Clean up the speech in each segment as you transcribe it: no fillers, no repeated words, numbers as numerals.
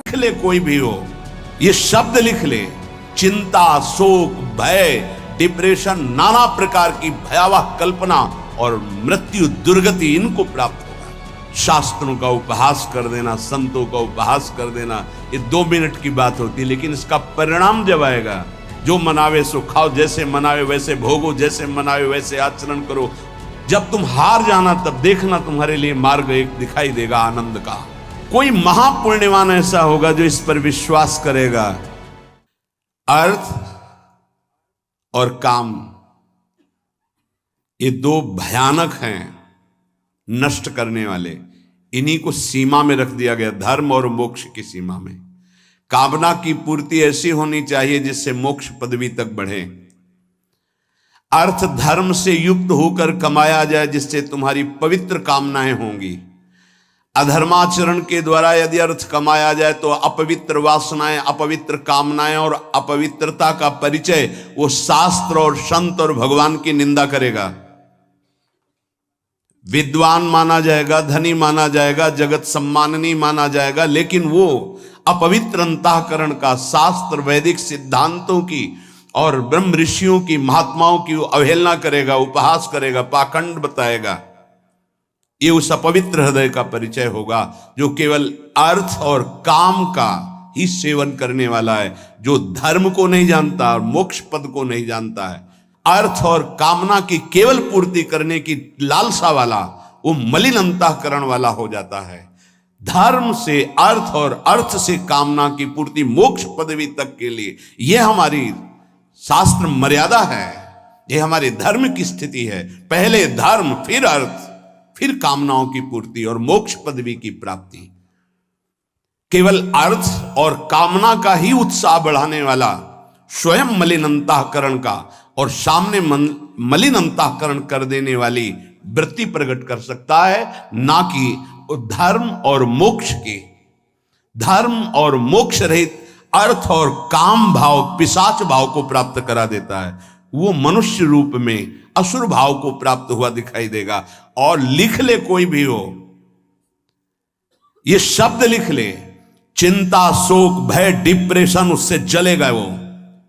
लिख ले, कोई भी हो, ये शब्द लिख ले, चिंता, शोक, भय, डिप्रेशन, नाना प्रकार की भयावह कल्पना और मृत्यु, दुर्गति, इनको प्राप्त होगा। शास्त्रों का उपहास कर देना, संतों का उपहास कर देना, ये 2 मिनट की बात होती है, लेकिन इसका परिणाम जब आएगा, जो मनावे सो खाओ, जैसे मनावे वैसे भोगो, जैसे मनावे वैसे आचरण करो। जब तुम हार जाना तब देखना तुम्हारे लिए मार्ग एक दिखाई देगा आनंद का। कोई महापुण्यवान ऐसा होगा जो इस पर विश्वास करेगा। अर्थ और काम, ये 2 भयानक हैं, नष्ट करने वाले। इन्हीं को सीमा में रख दिया गया, धर्म और मोक्ष की सीमा में। कामना की पूर्ति ऐसी होनी चाहिए जिससे मोक्ष पदवी तक बढ़े। अर्थ धर्म से युक्त होकर कमाया जाए, जिससे तुम्हारी पवित्र कामनाएं होंगी। अधर्माचरण के द्वारा यदि अर्थ कमाया जाए तो अपवित्र वासनाएं, अपवित्र कामनाएं और अपवित्रता का परिचय वो शास्त्र और संत और भगवान की निंदा करेगा। विद्वान माना जाएगा, धनी माना जाएगा, जगत सम्माननीय माना जाएगा, लेकिन वो अपवित्र अंतःकरण का, शास्त्र वैदिक सिद्धांतों की और ब्रह्म ऋषियों की, महात्माओं की अवहेलना करेगा, उपहास करेगा, पाखंड बताएगा। ये उस अपवित्र हृदय का परिचय होगा जो केवल अर्थ और काम का ही सेवन करने वाला है, जो धर्म को नहीं जानता और मोक्ष पद को नहीं जानता है। अर्थ और कामना की केवल पूर्ति करने की लालसा वाला वो मलिन अंतःकरण वाला हो जाता है। धर्म से अर्थ और अर्थ से कामना की पूर्ति मोक्ष पदवी तक के लिए यह हमारी शास्त्र मर्यादा है, यह हमारे धर्म की स्थिति है। पहले धर्म, फिर अर्थ, फिर कामनाओं की पूर्ति और मोक्ष पदवी की प्राप्ति। केवल अर्थ और कामना का ही उत्साह बढ़ाने वाला स्वयं मलिन अंतःकरण का और सामने मलिन अंतःकरण कर देने वाली वृत्ति प्रकट कर सकता है, ना कि धर्म और मोक्ष की। धर्म और मोक्ष रहित अर्थ और काम भाव पिशाच भाव को प्राप्त करा देता है। वो मनुष्य रूप में असुर भाव को प्राप्त हुआ दिखाई देगा। और लिख ले, कोई भी हो, ये शब्द लिख ले, चिंता, शोक, भय, डिप्रेशन, उससे जलेगा वो।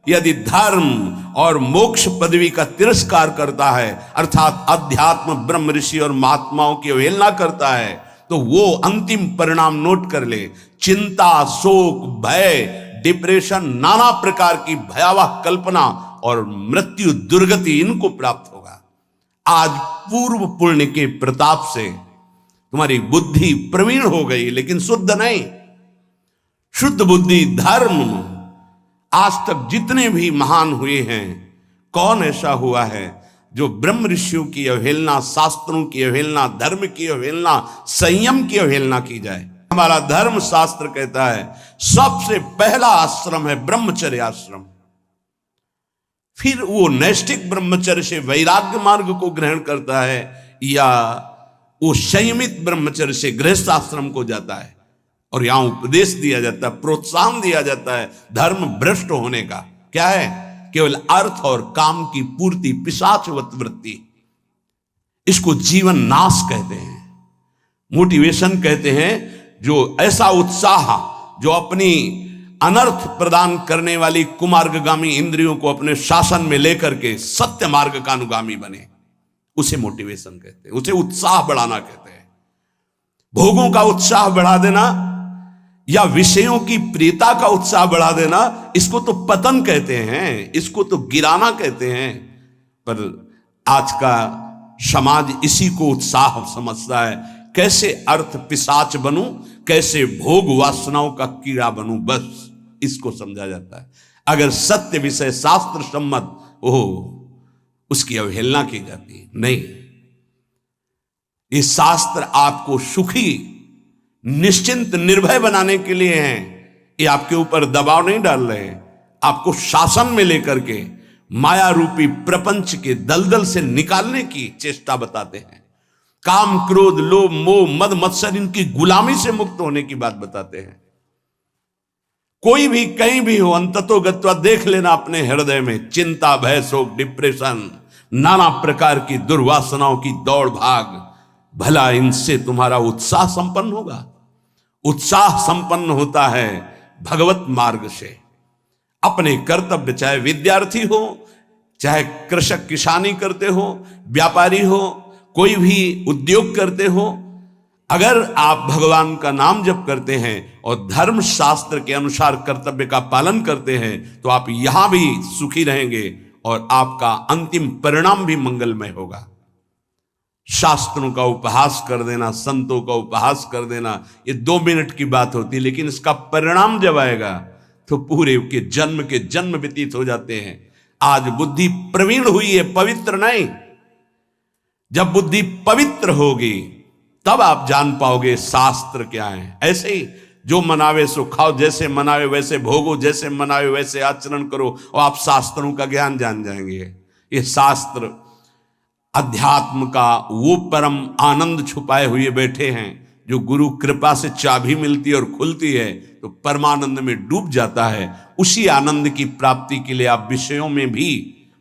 यदि धर्म और मोक्ष पदवी का तिरस्कार करता है, अर्थात अध्यात्म, ब्रह्म ऋषि और महात्माओं की अवहेलना करता है, तो वो अंतिम परिणाम नोट कर ले। चिंता, शोक, भय, डिप्रेशन, नाना प्रकार की भयावह कल्पना और मृत्यु, दुर्गति, इनको प्राप्त होगा। आज पूर्व पुण्य के प्रताप से तुम्हारी बुद्धि प्रवीण हो गई, लेकिन शुद्ध नहीं। शुद्ध बुद्धि, धर्म, आज तक जितने भी महान हुए हैं, कौन ऐसा हुआ है जो ब्रह्म ऋषियों की अवहेलना, शास्त्रों की अवहेलना, धर्म की अवहेलना, संयम की अवहेलना की जाए। हमारा धर्म शास्त्र कहता है सबसे पहला आश्रम है ब्रह्मचर्य आश्रम। फिर वो नैष्ठिक ब्रह्मचर्य से वैराग्य मार्ग को ग्रहण करता है, या वो संयमित ब्रह्मचर्य से गृहस्थ आश्रम को जाता है। और यहां उपदेश दिया जाता है, प्रोत्साहन दिया जाता है धर्म भ्रष्ट होने का। क्या है? केवल अर्थ और काम की पूर्ति, पिशाचवत वृत्ति। इसको जीवन नाश कहते हैं, मोटिवेशन कहते हैं। जो ऐसा उत्साह जो अपनी अनर्थ प्रदान करने वाली कुमार्गगामी इंद्रियों को अपने शासन में लेकर के सत्य मार्ग का अनुगामी बने, उसे मोटिवेशन कहते हैं, उसे उत्साह बढ़ाना कहते हैं। भोगों का उत्साह बढ़ा देना या विषयों की प्रियता का उत्साह बढ़ा देना, इसको तो पतन कहते हैं, इसको तो गिराना कहते हैं। पर आज का समाज इसी को उत्साह समझता है। कैसे अर्थ पिशाच बनूं, कैसे भोग वासनाओं का कीड़ा बनूं, बस इसको समझा जाता है। अगर सत्य विषय शास्त्र सम्मत हो, उसकी अवहेलना की जाती है। नहीं, ये शास्त्र आपको सुखी, निश्चिंत, निर्भय बनाने के लिए हैं। ये आपके ऊपर दबाव नहीं डाल रहे हैं, आपको शासन में लेकर के माया रूपी प्रपंच के दलदल से निकालने की चेष्टा बताते हैं। काम, क्रोध, लोभ, मोह, मद, मत्सर, इनकी गुलामी से मुक्त होने की बात बताते हैं। कोई भी कहीं भी हो, अंततोगत्वा देख लेना अपने हृदय में चिंता, भय, शोक, डिप्रेशन, नाना प्रकार की दुर्वासनाओं की दौड़ भाग, भला इनसे तुम्हारा उत्साह संपन्न होगा? उत्साह संपन्न होता है भगवत मार्ग से। अपने कर्तव्य, चाहे विद्यार्थी हो, चाहे कृषक किसानी करते हो, व्यापारी हो, कोई भी उद्योग करते हो, अगर आप भगवान का नाम जप करते हैं और धर्म शास्त्र के अनुसार कर्तव्य का पालन करते हैं तो आप यहां भी सुखी रहेंगे और आपका अंतिम परिणाम भी मंगलमय होगा। शास्त्रों का उपहास कर देना, संतों का उपहास कर देना, ये 2 मिनट की बात होती है, लेकिन इसका परिणाम जब आएगा तो पूरे के जन्म व्यतीत हो जाते हैं। आज बुद्धि प्रवीण हुई है, पवित्र नहीं। जब बुद्धि पवित्र होगी तब आप जान पाओगे शास्त्र क्या है। ऐसे ही जो मनावे सो खाओ, जैसे मनावे वैसे भोगो, जैसे मनावे वैसे आचरण करो और आप शास्त्रों का ज्ञान जान जाएंगे। ये शास्त्र अध्यात्म का वो परम आनंद छुपाए हुए बैठे हैं जो गुरु कृपा से चाबी मिलती है और खुलती है तो परमानंद में डूब जाता है। उसी आनंद की प्राप्ति के लिए आप विषयों में भी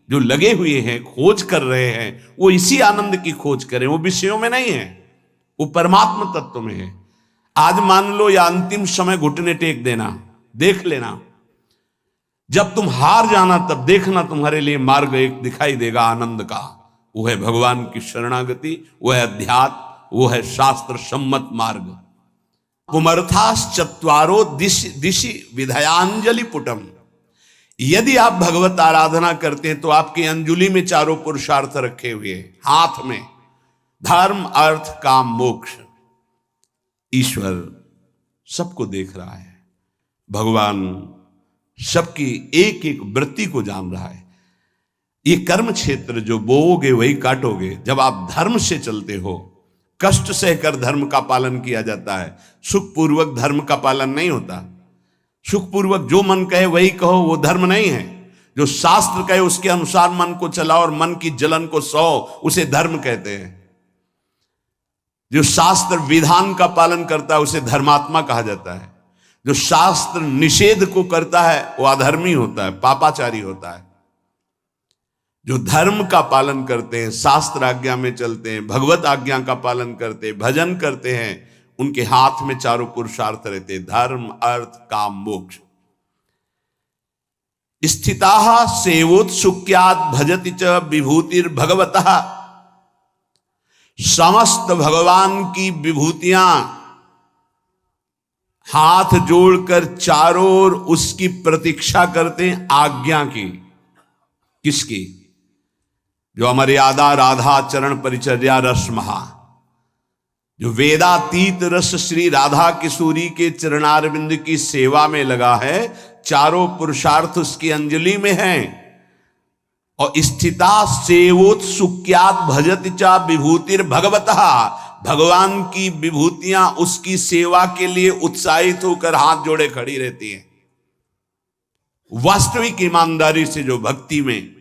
जो लगे हुए हैं, खोज कर रहे हैं, वो इसी आनंद की खोज करें। वो विषयों में नहीं है, वो परमात्मा तत्व में है। आज मान लो या अंतिम समय घुटने टेक देना, देख लेना, जब तुम हार जाना तब देखना तुम्हारे लिए मार्ग एक दिखाई देगा आनंद का। वो है भगवान की शरणागति, वो है अध्यात्म, वो है शास्त्र सम्मत मार्ग। पुमर्थाश्चत्वारो दिशि विधयांजलि पुटम। यदि आप भगवत आराधना करते हैं तो आपकी अंजुलि में 4 पुरुषार्थ रखे हुए हैं, हाथ में धर्म, अर्थ, काम, मोक्ष। ईश्वर सबको देख रहा है, भगवान सबकी एक एक वृत्ति को जान रहा है। ये कर्म क्षेत्र जो बोओगे वही काटोगे। जब आप धर्म से चलते हो, कष्ट सहकर धर्म का पालन किया जाता है, सुखपूर्वक धर्म का पालन नहीं होता। सुखपूर्वक जो मन कहे वही कहो, वो धर्म नहीं है। जो शास्त्र कहे उसके अनुसार मन को चलाओ और मन की जलन को सो, उसे धर्म कहते हैं। जो शास्त्र विधान का पालन करता है उसे धर्मात्मा कहा जाता है। जो शास्त्र निषेध को करता है वो अधर्मी होता है, पापाचारी होता है। जो धर्म का पालन करते हैं, शास्त्र आज्ञा में चलते हैं, भगवत आज्ञा का पालन करते हैं, भजन करते हैं, उनके हाथ में 4 पुरुषार्थ रहते, धर्म, अर्थ, काम, मोक्ष। स्थिताः सेवोत्सुक्यात् भजति च विभूतिर्भगवतः। समस्त भगवान की विभूतियां हाथ जोड़कर चारों ओर उसकी प्रतीक्षा करते हैं, आज्ञा की। किसकी? जो अमर्यादा राधा चरण परिचर्या रस महा, जो वेदातीत रस श्री राधा किशोरी के चरणारविंद की सेवा में लगा है, 4 पुरुषार्थ उसकी अंजलि में हैं। और स्थिता सेवोत्सुक्यात् भजति च विभूतिर भगवतः। भगवान की विभूतियां उसकी सेवा के लिए उत्साहित होकर हाथ जोड़े खड़ी रहती हैं। वास्तविक ईमानदारी से जो भक्ति में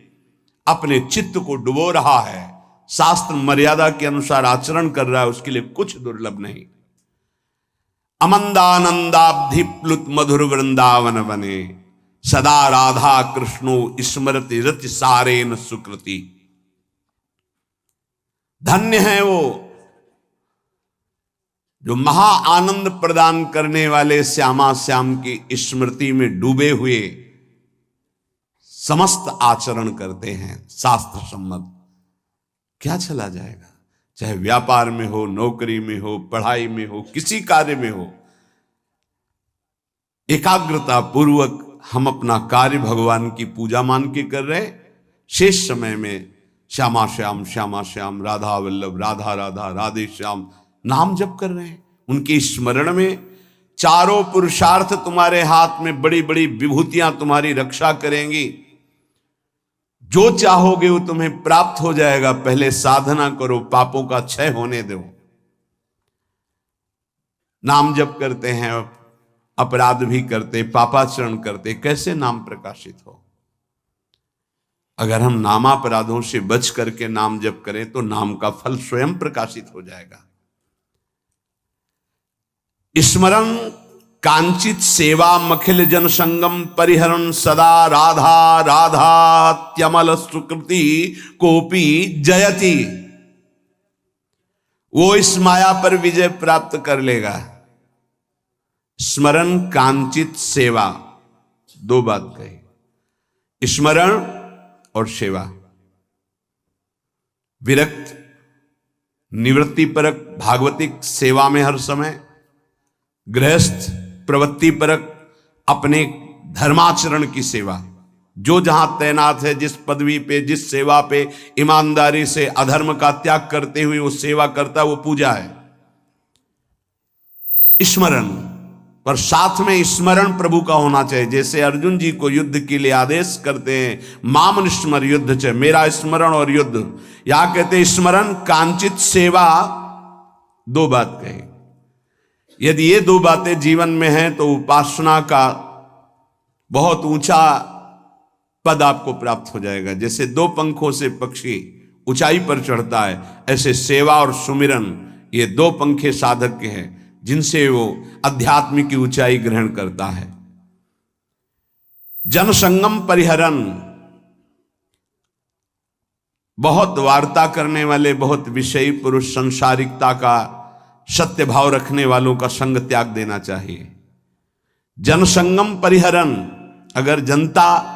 अपने चित्त को डुबो रहा है, शास्त्र मर्यादा के अनुसार आचरण कर रहा है, उसके लिए कुछ दुर्लभ नहीं। अमंदानंदाब्धि प्लुत मधुर वृंदावन बने, सदा राधा कृष्णो स्मृति रति सारेन सुकृति। धन्य है वो जो महा आनंद प्रदान करने वाले श्यामा श्याम की स्मृति में डूबे हुए समस्त आचरण करते हैं शास्त्र सम्मत। क्या चला जाएगा? चाहे व्यापार में हो, नौकरी में हो, पढ़ाई में हो, किसी कार्य में हो, एकाग्रता पूर्वक हम अपना कार्य भगवान की पूजा मान के कर रहे। शेष समय में श्यामा श्याम श्यामा श्याम, राधा वल्लभ राधा राधा, राधे श्याम नाम जप कर रहे हैं। उनके स्मरण में 4 पुरुषार्थ तुम्हारे हाथ में, बड़ी बड़ी विभूतियां तुम्हारी रक्षा करेंगी। जो चाहोगे वो तुम्हें प्राप्त हो जाएगा। पहले साधना करो, पापों का क्षय होने दो। नाम जप करते हैं, अपराध भी करते, पापाचरण करते, कैसे नाम प्रकाशित हो? अगर हम नामापराधों से बच करके नाम जप करें तो नाम का फल स्वयं प्रकाशित हो जाएगा। स्मरण कांचित सेवा मखिल जन संगम परिहरण, सदा राधा राधा त्यमल सुकृति कोपी जयति। वो इस माया पर विजय प्राप्त कर लेगा। स्मरण कांचित सेवा, दो बात कही, स्मरण और सेवा। विरक्त, निवृत्ति परक, भागवतिक सेवा में हर समय, गृहस्थ प्रवृत्ति परक अपने धर्माचरण की सेवा। जो जहां तैनात है, जिस पदवी पे, जिस सेवा पे, ईमानदारी से अधर्म का त्याग करते हुए वो सेवा करता है, वो पूजा है। स्मरण, पर साथ में स्मरण प्रभु का होना चाहिए। जैसे अर्जुन जी को युद्ध के लिए आदेश करते हैं, माम स्मर युद्ध च, मेरा स्मरण और युद्ध। यहां कहते हैं स्मरण कांचित सेवा, दो बात कही। यदि ये दो बातें जीवन में हैं तो उपासना का बहुत ऊंचा पद आपको प्राप्त हो जाएगा। जैसे दो पंखों से पक्षी ऊंचाई पर चढ़ता है, ऐसे सेवा और सुमिरन ये दो पंखे साधक के हैं जिनसे वो अध्यात्म की ऊंचाई ग्रहण करता है। जनसंगम परिहरन, बहुत वार्ता करने वाले, बहुत विषयी पुरुष, संसारिकता का सत्य भाव रखने वालों का संग त्याग देना चाहिए। जनसंगम परिहरन, अगर जनता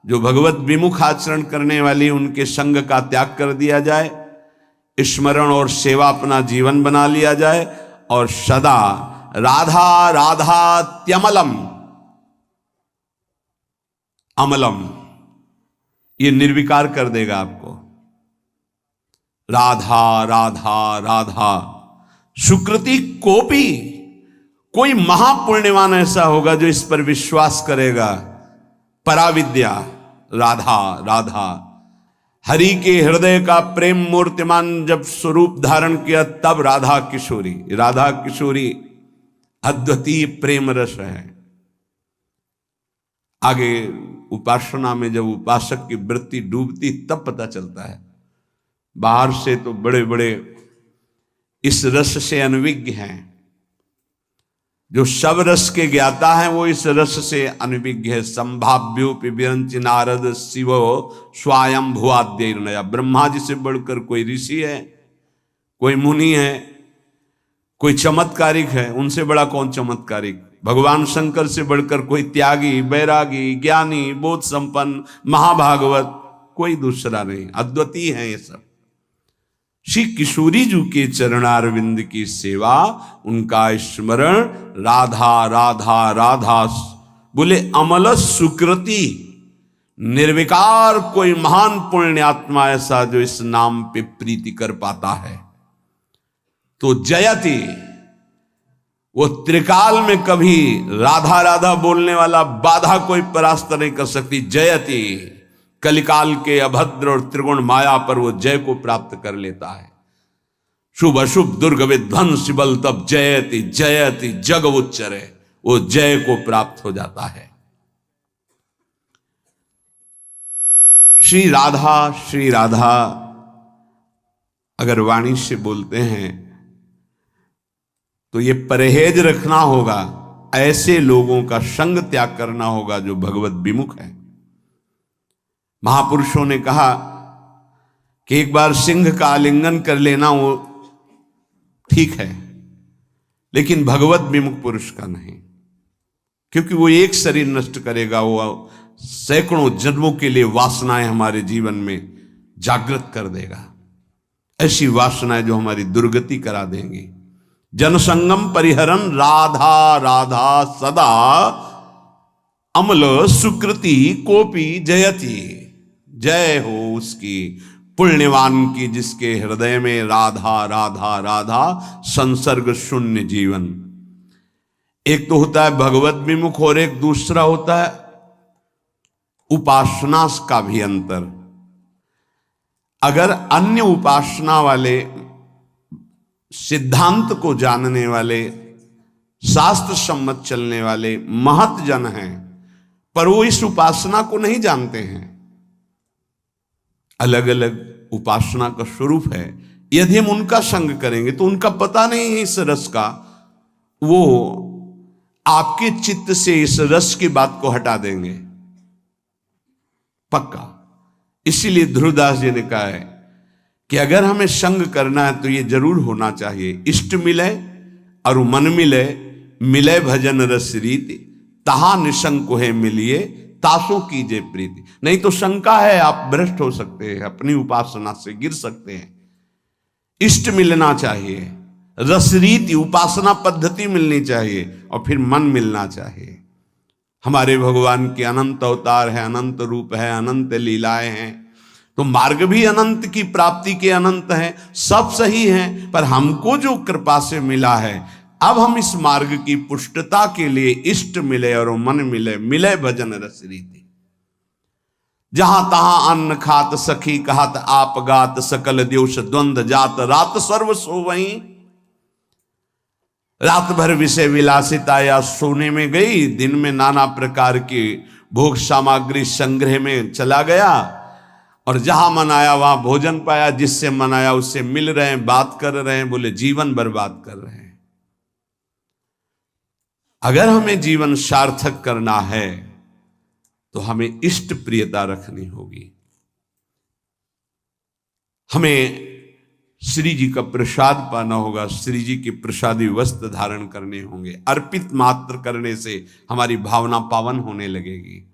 जो भगवत विमुख आचरण करने वाली, उनके संग का त्याग कर दिया जाए, स्मरण और सेवा अपना जीवन बना लिया जाए, और सदा राधा राधा त्यमलम, अमलम, ये निर्विकार कर देगा आपको। राधा राधा राधा, सुकृति कोपी, कोई महापुण्यवान ऐसा होगा जो इस पर विश्वास करेगा। पराविद्या, राधा राधा, हरि के हृदय का प्रेम मूर्तिमान जब स्वरूप धारण किया, तब राधा किशोरी, राधा किशोरी अद्वितीय प्रेम रस है। आगे उपासना में जब उपासक की वृत्ति डूबती, तब पता चलता है। बाहर से तो बड़े बड़े इस रस से अनविज्ञ हैं, जो सब रस के ज्ञाता हैं वो इस रस से अनविज्ञ है। संभाव्योपि विरंचि नारद शिव स्वयं भुआद्य, ब्रह्मा जी से बढ़कर कोई ऋषि है, कोई मुनि है, कोई चमत्कारिक है, उनसे बड़ा कौन चमत्कारिक? भगवान शंकर से बढ़कर कोई त्यागी, बैरागी, ज्ञानी, बोध संपन्न, महाभागवत कोई दूसरा नहीं, अद्वितीय है ये सब। श्री किशोरी जी के चरणारविंद की सेवा, उनका स्मरण, राधा राधा राधा, बोले अमल सुकृति, निर्विकार कोई महान पुण्य आत्मा ऐसा जो इस नाम पे प्रीति कर पाता है तो जयति, वो त्रिकाल में कभी राधा राधा बोलने वाला बाधा कोई परास्त नहीं कर सकती। जयति, कलिकाल के अभद्र और त्रिगुण माया पर वो जय को प्राप्त कर लेता है। शुभ अशुभ दुर्ग विध्वंस बल तब जयति जयति जग उच्चरे, वो जय को प्राप्त हो जाता है। श्री राधा अगर वाणी से बोलते हैं तो ये परहेज रखना होगा, ऐसे लोगों का संग त्याग करना होगा जो भगवत विमुख है। महापुरुषों ने कहा कि एक बार सिंह का आलिंगन कर लेना वो ठीक है, लेकिन भगवत विमुख पुरुष का नहीं, क्योंकि वो एक शरीर नष्ट करेगा, वो सैकड़ों जन्मों के लिए वासनाएं हमारे जीवन में जागृत कर देगा, ऐसी वासनाएं जो हमारी दुर्गति करा देंगी। जनसंगम परिहरन राधा राधा सदा, अमल सुकृति कोपी जयति, जय हो उसकी पुण्यवान की जिसके हृदय में राधा राधा राधा, संसर्ग शून्य जीवन। एक तो होता है भगवत विमुख और एक दूसरा होता है उपासना का भी अंतर। अगर अन्य उपासना वाले, सिद्धांत को जानने वाले, शास्त्र सम्मत चलने वाले महत जन हैं, पर वो इस उपासना को नहीं जानते हैं, अलग अलग उपासना का स्वरूप है, यदि हम उनका संग करेंगे तो उनका पता नहीं है इस रस का, वो आपके चित्त से इस रस की बात को हटा देंगे पक्का। इसीलिए ध्रुवदास जी ने कहा है कि अगर हमें संग करना है तो ये जरूर होना चाहिए, इष्ट मिले और मन मिले, मिले भजन रस रीति, तहा निशंक है मिलिए तासों कीजे प्रीति। नहीं तो शंका है, आप भ्रष्ट हो सकते हैं, अपनी उपासना से गिर सकते हैं। इष्ट मिलना चाहिए, रसरीति उपासना पद्धति मिलनी चाहिए, और फिर मन मिलना चाहिए। हमारे भगवान के अनंत अवतार है, अनंत रूप है, अनंत लीलाएं हैं, तो मार्ग भी अनंत की प्राप्ति के अनंत हैं, सब सही हैं। पर हमको जो कृपा से मिला है, अब हम इस मार्ग की पुष्टता के लिए इष्ट मिले और मन मिले, मिले भजन रस रीति। जहां तहां अन्न खात सखी कहत आप गात, सकल द्योष द्वंद जात रात सर्व सो वहीं। रात भर विषय विलासिता या सोने में गई, दिन में नाना प्रकार की भोग सामग्री संग्रह में चला गया, और जहां मन आया वहां भोजन पाया, जिससे मन आया उससे मिल रहे हैं, बात कर रहे हैं, बोले जीवन बर्बाद कर रहे हैं। अगर हमें जीवन सार्थक करना है तो हमें इष्ट प्रियता रखनी होगी। हमें श्री जी का प्रसाद पाना होगा, श्री जी के प्रसादी वस्त्र धारण करने होंगे। अर्पित मात्र करने से हमारी भावना पावन होने लगेगी।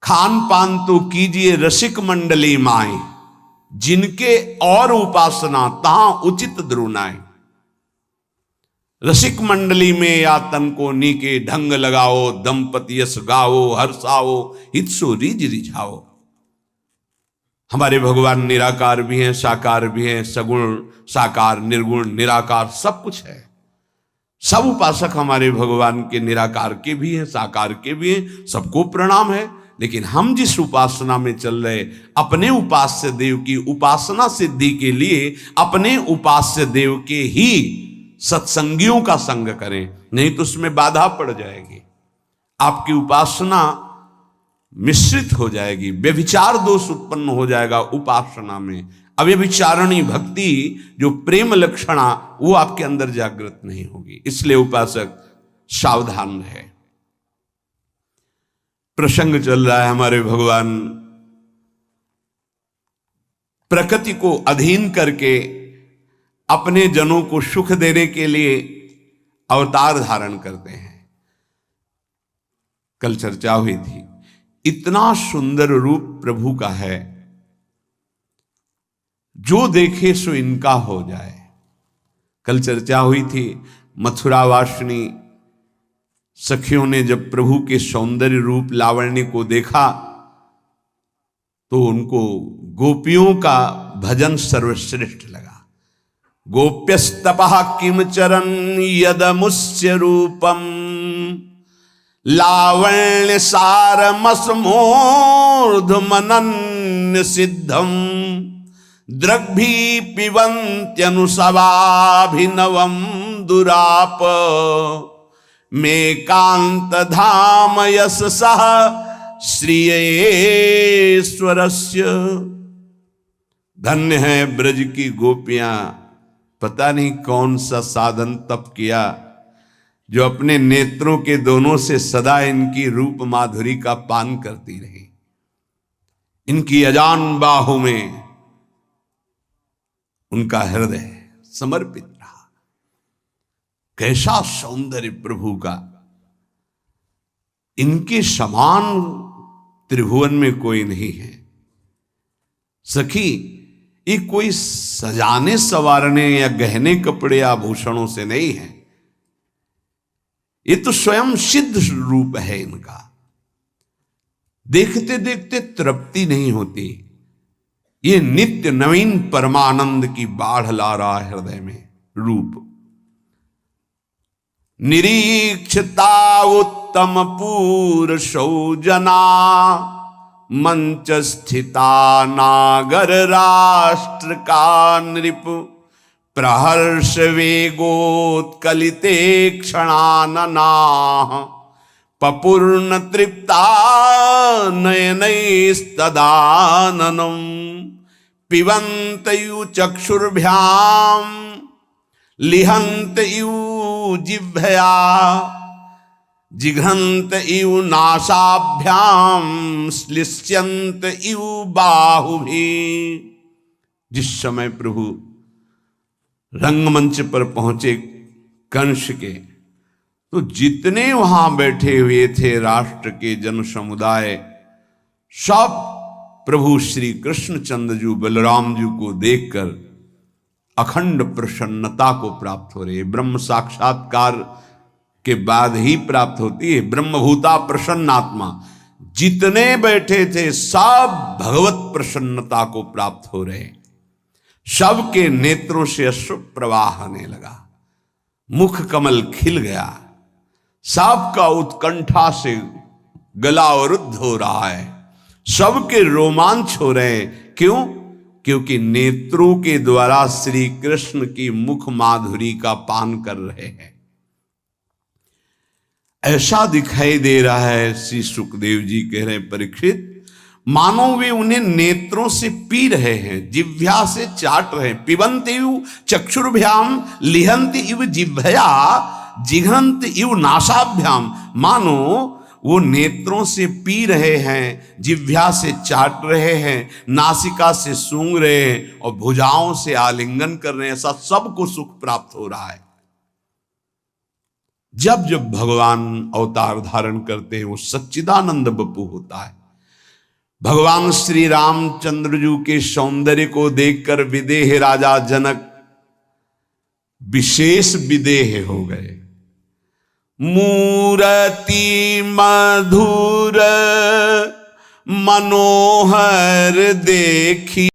खान पान तो कीजिए रसिक मंडली माए, जिनके और उपासना तहां उचित द्रोणाए। रसिक मंडली में या तन को नीके ढंग लगाओ, दंपति यश गाओ, हर्षाओ हितसो रिज रिझाओ। हमारे भगवान निराकार भी हैं, साकार भी हैं, सगुण साकार निर्गुण निराकार सब कुछ है। सब उपासक हमारे भगवान के निराकार के भी हैं, साकार के भी हैं, सबको प्रणाम है। लेकिन हम जिस उपासना में चल रहे, अपने उपास्य देव की उपासना सिद्धि के लिए अपने उपास्य देव के ही सत्संगियों का संग करें, नहीं तो उसमें बाधा पड़ जाएगी, आपकी उपासना मिश्रित हो जाएगी, व्यभिचार दोष उत्पन्न हो जाएगा उपासना में। अव्यभिचारणी भक्ति जो प्रेम लक्षणा, वो आपके अंदर जागृत नहीं होगी। इसलिए उपासक सावधान रहे। प्रसंग चल रहा है, हमारे भगवान प्रकृति को अधीन करके अपने जनों को सुख देने के लिए अवतार धारण करते हैं। कल चर्चा हुई थी, इतना सुंदर रूप प्रभु का है, जो देखे सो इनका हो जाए। कल चर्चा हुई थी, मथुरावासिनी सखियों ने जब प्रभु के सौंदर्य रूप लावण्य को देखा तो उनको गोपियों का भजन सर्वश्रेष्ठ लगा। गोप्यस्तपः किम चरन यदमुस्य रूपम, लावण्य सारमसमूर्धमनन्य सिद्धम, द्रग्भी पिबन्त्यनुसवाभिनवम दुराप, में कांत धाम यस सह श्रीयेश्वरस्य। धन्य है ब्रज की गोपियां, पता नहीं कौन सा साधन तप किया, जो अपने नेत्रों के दोनों से सदा इनकी रूप माधुरी का पान करती रही। इनकी अजान बाहों में उनका हृदय समर्पित रहा। कैसा सौंदर्य प्रभु का, इनके समान त्रिभुवन में कोई नहीं है। सखी, ये कोई सजाने संवारने या गहने कपड़े आभूषणों से नहीं है, ये तो स्वयं सिद्ध रूप है इनका। देखते देखते तृप्ति नहीं होती, ये नित्य नवीन परमानंद की बाढ़ ला रहा है हृदय में रूप। निरीक्षता उत्तम पुरुषौ जना, मंच स्थिता नागर राष्ट्र का नृप, प्रहर्ष वेगोत्कलिते क्षणानना, पपूर्ण तृप्ता नयनैस्तदाननम, पिबन्त इव चक्षुर्भ्याम लिहन्त इव जिह्वया, जिघ्रन्त इव नासाभ्याम श्लिष्यन्त इव बाहुभिः। जिस समय प्रभु रंगमंच पर पहुंचे, कंस के। तो जितने वहां बैठे हुए थे राष्ट्र के जन समुदाय, सब प्रभु श्री कृष्णचंद्र जी बलराम जी को देखकर अखंड प्रसन्नता को प्राप्त हो रही है। ब्रह्म साक्षात्कार के बाद ही प्राप्त होती है ब्रह्मभूता प्रसन्नात्मा। जितने बैठे थे सब भगवत प्रसन्नता को प्राप्त हो रहे। सबके नेत्रों से अश्रु प्रवाह आने लगा, मुख कमल खिल गया, सबका उत्कंठा से गला अवरुद्ध हो रहा है, सबके रोमांच हो रहे हैं। क्यों? क्योंकि नेत्रों के द्वारा श्री कृष्ण की मुख माधुरी का पान कर रहे हैं। ऐसा दिखाई दे रहा है, श्री सुखदेव जी कह रहे हैं, परीक्षित मानो वे उन्हें नेत्रों से पी रहे हैं, जिह्वा से चाट रहे हैं। पिबंत इव चक्षुर्भ्याम लिहंत इव जिह्वया जिघंत इव नासाभ्याम। मानो वो नेत्रों से पी रहे हैं, जिह्वा से चाट रहे हैं, नासिका से सूंघ रहे हैं और भुजाओं से आलिंगन कर रहे हैं। ऐसा सबको सुख प्राप्त हो रहा है। जब जब भगवान अवतार धारण करते हैं वो सच्चिदानंद बपू होता है। भगवान श्री रामचंद्र जी के सौंदर्य को देखकर विदेह राजा जनक विशेष विदेह हो गए। मूरति मधुर मनोहर देखी